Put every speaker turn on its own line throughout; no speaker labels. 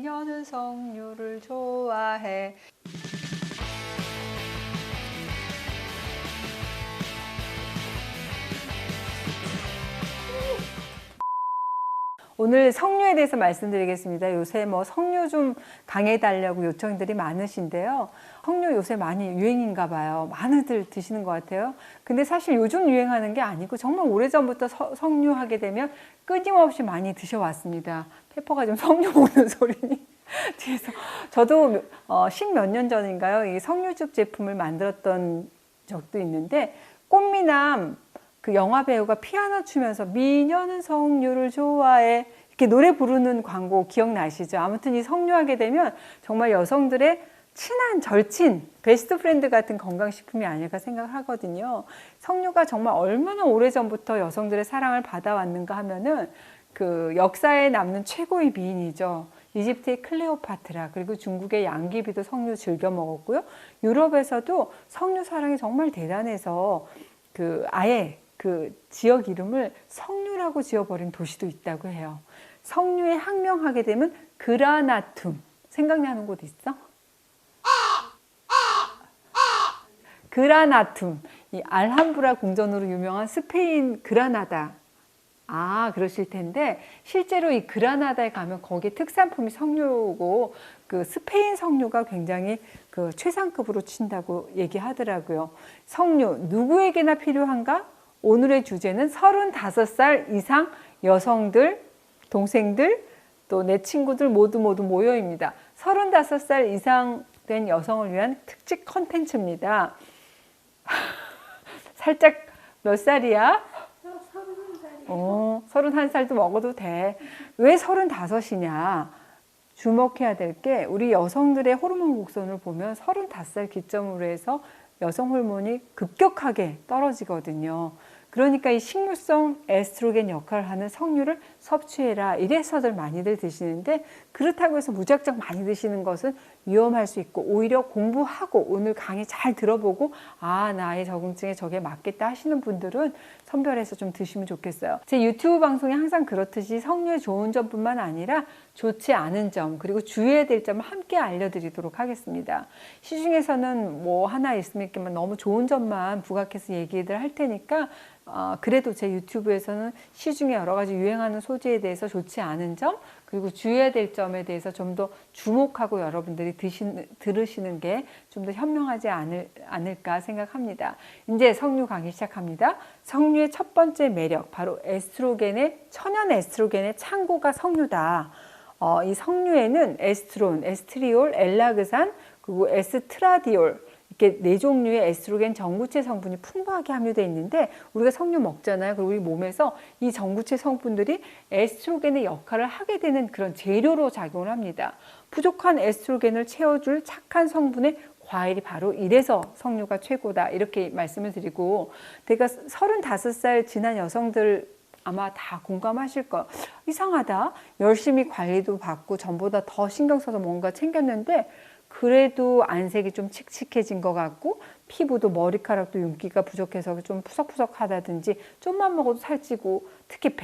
미녀는 석류를 좋아해. 오늘 석류에 대해서 말씀드리겠습니다. 요새 뭐 석류 좀 강해달라고 요청들이 많으신데요. 석류 요새 많이 유행인가 봐요. 많이들 드시는 것 같아요. 근데 사실 요즘 유행하는 게 아니고 정말 오래전부터 석류 하게 되면 끊임없이 많이 드셔왔습니다. 페퍼가 좀 석류 먹는 소리니 뒤에서. 저도 십몇 년 전인가요? 이 석류즙 제품을 만들었던 적도 있는데, 꽃미남 그 영화 배우가 피아노 추면서 미녀는 석류를 좋아해 이렇게 노래 부르는 광고 기억나시죠? 아무튼 이 석류하게 되면 정말 여성들의 친한 절친, 베스트 프렌드 같은 건강식품이 아닐까 생각하거든요. 석류가 정말 얼마나 오래전부터 여성들의 사랑을 받아왔는가 하면은 그 역사에 남는 최고의 미인이죠. 이집트의 클레오파트라, 그리고 중국의 양귀비도 석류 즐겨 먹었고요. 유럽에서도 석류 사랑이 정말 대단해서 아예 그 지역 이름을 석류라고 지어버린 도시도 있다고 해요. 석류에 항명하게 되면 그라나툼. 생각나는 곳 있어? 그라나툼. 이 알함브라 궁전으로 유명한 스페인 그라나다. 그러실 텐데, 실제로 이 그라나다에 가면 거기 특산품이 석류고, 그 스페인 석류가 굉장히 그 최상급으로 친다고 얘기하더라고요. 석류, 누구에게나 필요한가? 오늘의 주제는 35살 이상 여성들, 동생들, 또 내 친구들 모두 모여입니다. 35살 이상 된 여성을 위한 특집 컨텐츠입니다. 살짝 몇 살이야? 31살도 먹어도 돼. 왜 35이냐? 주목해야 될 게, 우리 여성들의 호르몬 곡선을 보면 35살 기점으로 해서 여성 호르몬이 급격하게 떨어지거든요. 그러니까 이 식물성 에스트로겐 역할을 하는 석류를 섭취해라, 이래서들 많이들 드시는데, 그렇다고 해서 무작정 많이 드시는 것은 위험할 수 있고, 오히려 공부하고 오늘 강의 잘 들어보고 나의 적응증에 저게 맞겠다 하시는 분들은 선별해서 좀 드시면 좋겠어요. 제 유튜브 방송에 항상 그렇듯이 석류의 좋은 점뿐만 아니라 좋지 않은 점, 그리고 주의해야 될 점을 함께 알려드리도록 하겠습니다. 시중에서는 뭐 하나 있으면 너무 좋은 점만 부각해서 얘기를 할 테니까, 그래도 제 유튜브에서는 시중에 여러 가지 유행하는 소재에 대해서 좋지 않은 점, 그리고 주의해야 될 점에 대해서 좀 더 주목하고 여러분들이 들으시는 게 좀 더 현명하지 않을까 생각합니다. 이제 석류 강의 시작합니다. 석류의 첫 번째 매력, 바로 천연 에스트로겐의 창고가 석류다. 이 석류에는 에스트론, 에스트리올, 엘라그산, 그리고 에스트라디올, 이렇게 4종류의 에스트로겐 전구체 성분이 풍부하게 함유되어 있는데, 우리가 석류 먹잖아요. 그리고 우리 몸에서 이 전구체 성분들이 에스트로겐의 역할을 하게 되는 그런 재료로 작용을 합니다. 부족한 에스트로겐을 채워줄 착한 성분의 과일이 바로 이래서 석류가 최고다, 이렇게 말씀을 드리고, 제가 35살 지난 여성들 아마 다 공감하실 거예요. 이상하다. 열심히 관리도 받고 전보다 더 신경 써서 뭔가 챙겼는데 그래도 안색이 좀 칙칙해진 것 같고, 피부도 머리카락도 윤기가 부족해서 좀 푸석푸석하다든지, 좀만 먹어도 살찌고, 특히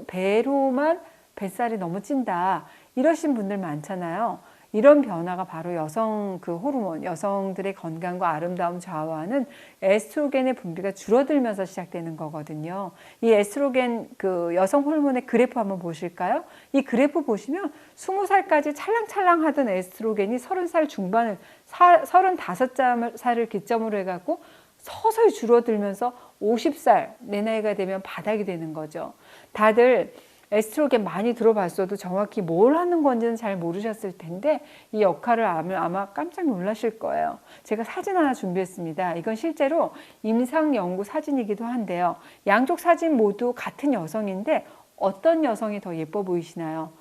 배로만 뱃살이 너무 찐다, 이러신 분들 많잖아요. 이런 변화가 바로 여성 호르몬, 여성들의 건강과 아름다움 좌우하는 에스트로겐의 분비가 줄어들면서 시작되는 거거든요. 이 에스트로겐 여성 호르몬의 그래프 한번 보실까요? 이 그래프 보시면 20살까지 찰랑찰랑하던 에스트로겐이 30살 중반을 35살을 기점으로 해갖고 서서히 줄어들면서 50살 내 나이가 되면 바닥이 되는 거죠. 다들 에스트로겐 많이 들어봤어도 정확히 뭘 하는 건지는 잘 모르셨을 텐데, 이 역할을 알면 아마 깜짝 놀라실 거예요. 제가 사진 하나 준비했습니다. 이건 실제로 임상 연구 사진이기도 한데요. 양쪽 사진 모두 같은 여성인데 어떤 여성이 더 예뻐 보이시나요?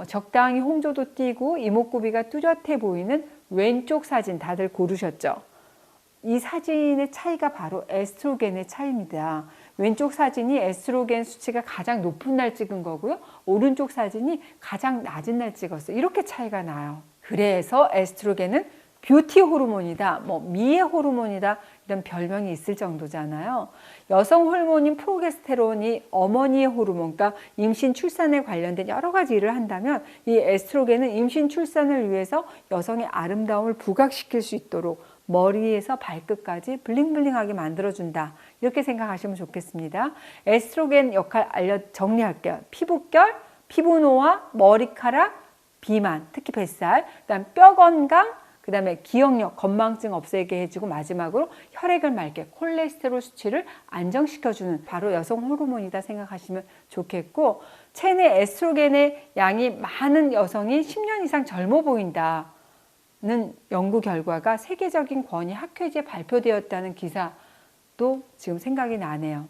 적당히 홍조도 띄고 이목구비가 뚜렷해 보이는 왼쪽 사진 다들 고르셨죠? 이 사진의 차이가 바로 에스트로겐의 차이입니다. 왼쪽 사진이 에스트로겐 수치가 가장 높은 날 찍은 거고요. 오른쪽 사진이 가장 낮은 날 찍었어요. 이렇게 차이가 나요. 그래서 에스트로겐은 뷰티 호르몬이다, 뭐 미의 호르몬이다 이런 별명이 있을 정도잖아요. 여성 호르몬인 프로게스테론이 어머니의 호르몬, 그러니까 임신 출산에 관련된 여러 가지 일을 한다면 이 에스트로겐은 임신 출산을 위해서 여성의 아름다움을 부각시킬 수 있도록 머리에서 발끝까지 블링블링하게 만들어준다. 이렇게 생각하시면 좋겠습니다. 에스트로겐 역할 정리할게요. 피부결, 피부 노화, 머리카락, 비만, 특히 뱃살, 그다음 뼈 건강, 그 다음에 기억력, 건망증 없애게 해주고 마지막으로 혈액을 맑게 콜레스테롤 수치를 안정시켜주는 바로 여성 호르몬이다 생각하시면 좋겠고, 체내 에스트로겐의 양이 많은 여성이 10년 이상 젊어 보인다는 연구 결과가 세계적인 권위 학회지에 발표되었다는 기사도 지금 생각이 나네요.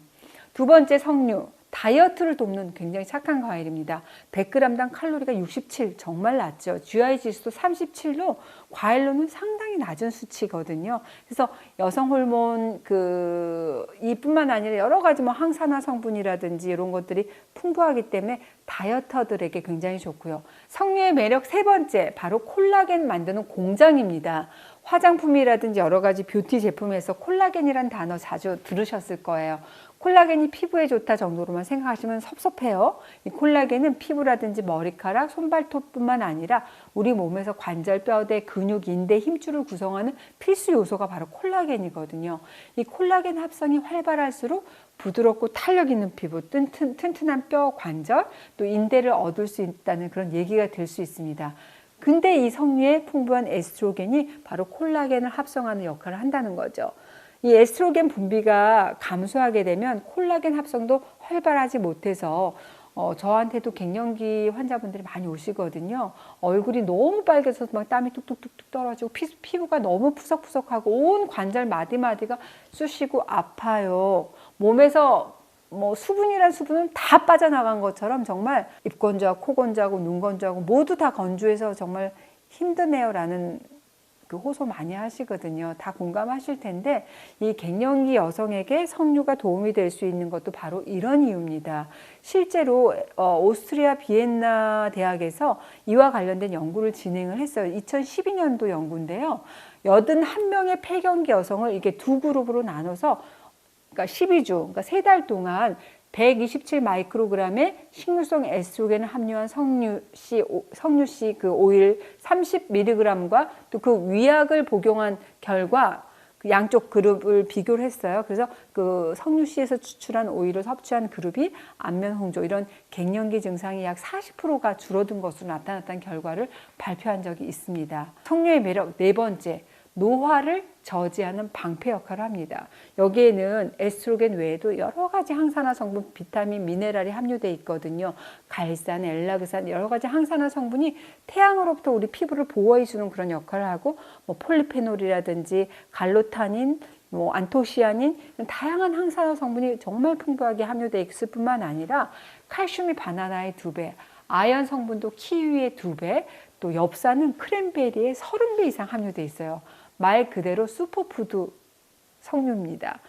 두 번째, 석류. 다이어트를 돕는 굉장히 착한 과일입니다. 100g당 칼로리가 67, 정말 낮죠. GI 지수도 37로 과일로는 상당히 낮은 수치거든요. 그래서 여성 호르몬 이뿐만 아니라 여러 가지 뭐 항산화 성분이라든지 이런 것들이 풍부하기 때문에 다이어터들에게 굉장히 좋고요. 석류의 매력 세 번째, 바로 콜라겐 만드는 공장입니다. 화장품이라든지 여러 가지 뷰티 제품에서 콜라겐이란 단어 자주 들으셨을 거예요. 콜라겐이 피부에 좋다 정도로만 생각하시면 섭섭해요. 이 콜라겐은 피부라든지 머리카락, 손발톱뿐만 아니라 우리 몸에서 관절, 뼈대, 근육, 인대, 힘줄을 구성하는 필수 요소가 바로 콜라겐이거든요. 이 콜라겐 합성이 활발할수록 부드럽고 탄력 있는 피부, 튼튼한 뼈, 관절, 또 인대를 얻을 수 있다는 그런 얘기가 될 수 있습니다. 근데 이 석류에 풍부한 에스트로겐이 바로 콜라겐을 합성하는 역할을 한다는 거죠. 이 에스트로겐 분비가 감소하게 되면 콜라겐 합성도 활발하지 못해서 저한테도 갱년기 환자분들이 많이 오시거든요. 얼굴이 너무 빨개져서 막 땀이 뚝뚝뚝뚝 떨어지고 피부가 너무 푸석푸석하고 온 관절 마디마디가 쑤시고 아파요. 몸에서 뭐 수분이란 수분은 다 빠져나간 것처럼 정말 입 건조하고 코 건조하고 눈 건조하고 모두 다 건조해서 정말 힘드네요라는 그 호소 많이 하시거든요. 다 공감하실 텐데 이 갱년기 여성에게 석류가 도움이 될 수 있는 것도 바로 이런 이유입니다. 실제로 오스트리아 비엔나 대학에서 이와 관련된 연구를 진행을 했어요. 2012년도 연구인데요. 81명의 폐경기 여성을 이게 두 그룹으로 나눠서 그러니까 12주, 그러니까 3달 동안 127 마이크로그램의 식물성 에스트로겐을 함유한 석류씨 그 오일 30mg과 또 그 위약을 복용한 결과 그 양쪽 그룹을 비교를 했어요. 그래서 그 석류씨에서 추출한 오일을 섭취한 그룹이 안면 홍조 이런 갱년기 증상이 약 40%가 줄어든 것으로 나타났다는 결과를 발표한 적이 있습니다. 석류의 매력 네 번째, 노화를 저지하는 방패 역할을 합니다. 여기에는 에스트로겐 외에도 여러 가지 항산화 성분, 비타민, 미네랄이 함유되어 있거든요. 갈산, 엘라그산 여러 가지 항산화 성분이 태양으로부터 우리 피부를 보호해 주는 그런 역할을 하고 뭐 폴리페놀이라든지 갈로타닌, 뭐 안토시아닌 다양한 항산화 성분이 정말 풍부하게 함유되어 있을 뿐만 아니라 칼슘이 바나나의 2배, 아연 성분도 키위의 2배, 또 엽산은 크랜베리의 30배 이상 함유되어 있어요. 말 그대로 슈퍼푸드 석류입니다.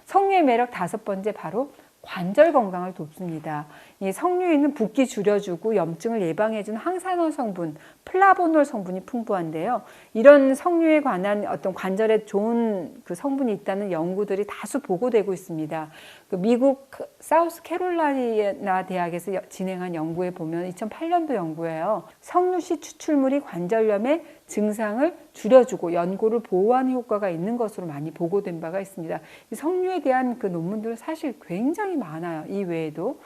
석류의 매력 다섯 번째, 바로 관절 건강을 돕습니다. 이 석류에는 붓기 줄여주고 염증을 예방해주는 항산화 성분, 플라보놀 성분이 풍부한데요. 이런 석류에 관한 어떤 관절에 좋은 그 성분이 있다는 연구들이 다수 보고되고 있습니다. 그 미국 사우스캐롤라이나 대학에서 진행한 연구에 보면 2008년도 연구예요. 석류씨 추출물이 관절염의 증상을 줄여주고 연골을 보호하는 효과가 있는 것으로 많이 보고된 바가 있습니다. 이 석류에 대한 그 논문들은 사실 굉장히 많아요. 이 외에도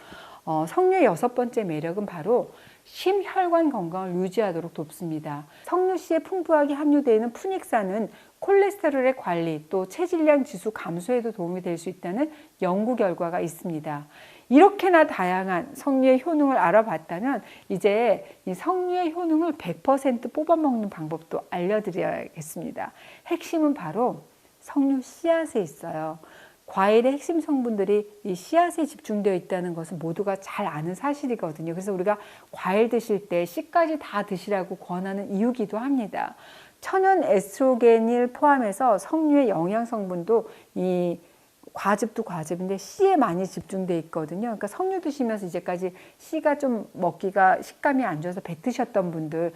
석류의 여섯 번째 매력은 바로 심혈관 건강을 유지하도록 돕습니다. 석류씨에 풍부하게 함유되어 있는 푸닉산은 콜레스테롤의 관리, 또 체질량 지수 감소에도 도움이 될 수 있다는 연구 결과가 있습니다. 이렇게나 다양한 석류의 효능을 알아봤다면 이제 이 석류의 효능을 100% 뽑아먹는 방법도 알려드려야겠습니다. 핵심은 바로 석류 씨앗에 있어요. 과일의 핵심 성분들이 이 씨앗에 집중되어 있다는 것은 모두가 잘 아는 사실이거든요. 그래서 우리가 과일 드실 때 씨까지 다 드시라고 권하는 이유기도 합니다. 천연 에스트로겐을 포함해서 석류의 영양 성분도 이 과즙도 과즙인데 씨에 많이 집중되어 있거든요. 그러니까 석류 드시면서 이제까지 씨가 좀 먹기가 식감이 안 좋아서 뱉으셨던 분들,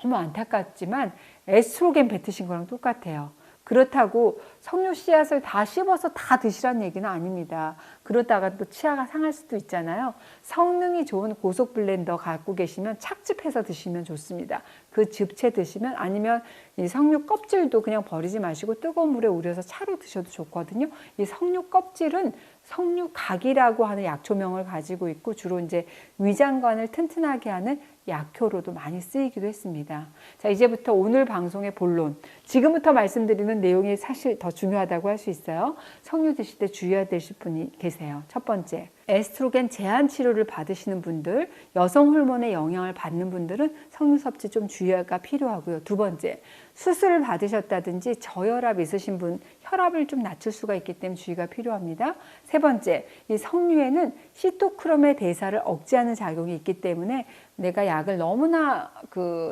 너무 안타깝지만 에스트로겐 뱉으신 거랑 똑같아요. 그렇다고 석류 씨앗을 다 씹어서 다 드시라는 얘기는 아닙니다. 그러다가 또 치아가 상할 수도 있잖아요. 성능이 좋은 고속 블렌더 갖고 계시면 착즙해서 드시면 좋습니다. 그 즙채 드시면, 아니면 이 석류 껍질도 그냥 버리지 마시고 뜨거운 물에 우려서 차로 드셔도 좋거든요. 이 석류 껍질은 석류각이라고 하는 약초명을 가지고 있고 주로 이제 위장관을 튼튼하게 하는 약효로도 많이 쓰이기도 했습니다. 자, 이제부터 오늘 방송의 본론. 지금부터 말씀드리는 내용이 사실 더 중요하다고 할 수 있어요. 석류 드실 때 주의해야 되실 분이 계세요. 첫 번째, 에스트로겐 제한 치료를 받으시는 분들, 여성 호르몬의 영향을 받는 분들은 석류 섭취 좀 주의가 필요하고요. 두 번째, 수술을 받으셨다든지 저혈압 있으신 분, 혈압을 좀 낮출 수가 있기 때문에 주의가 필요합니다. 세 번째, 이 석류에는 시토크롬의 대사를 억제하는 작용이 있기 때문에 내가 약을 너무나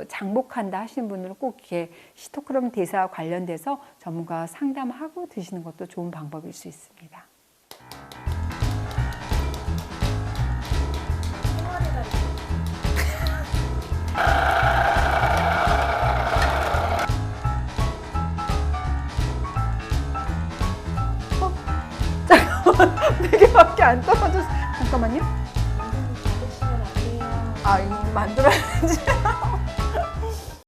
장복한다 하시는 분들은 꼭 이렇게 시토크롬 대사와 관련돼서 전문가와 상담하고 드시는 것도 좋은 방법일 수 있습니다. 네 개밖에 안 떨어졌어. 잠깐만요.
만드는 잡으시면 안 돼요.
아, 이거 만들어야지.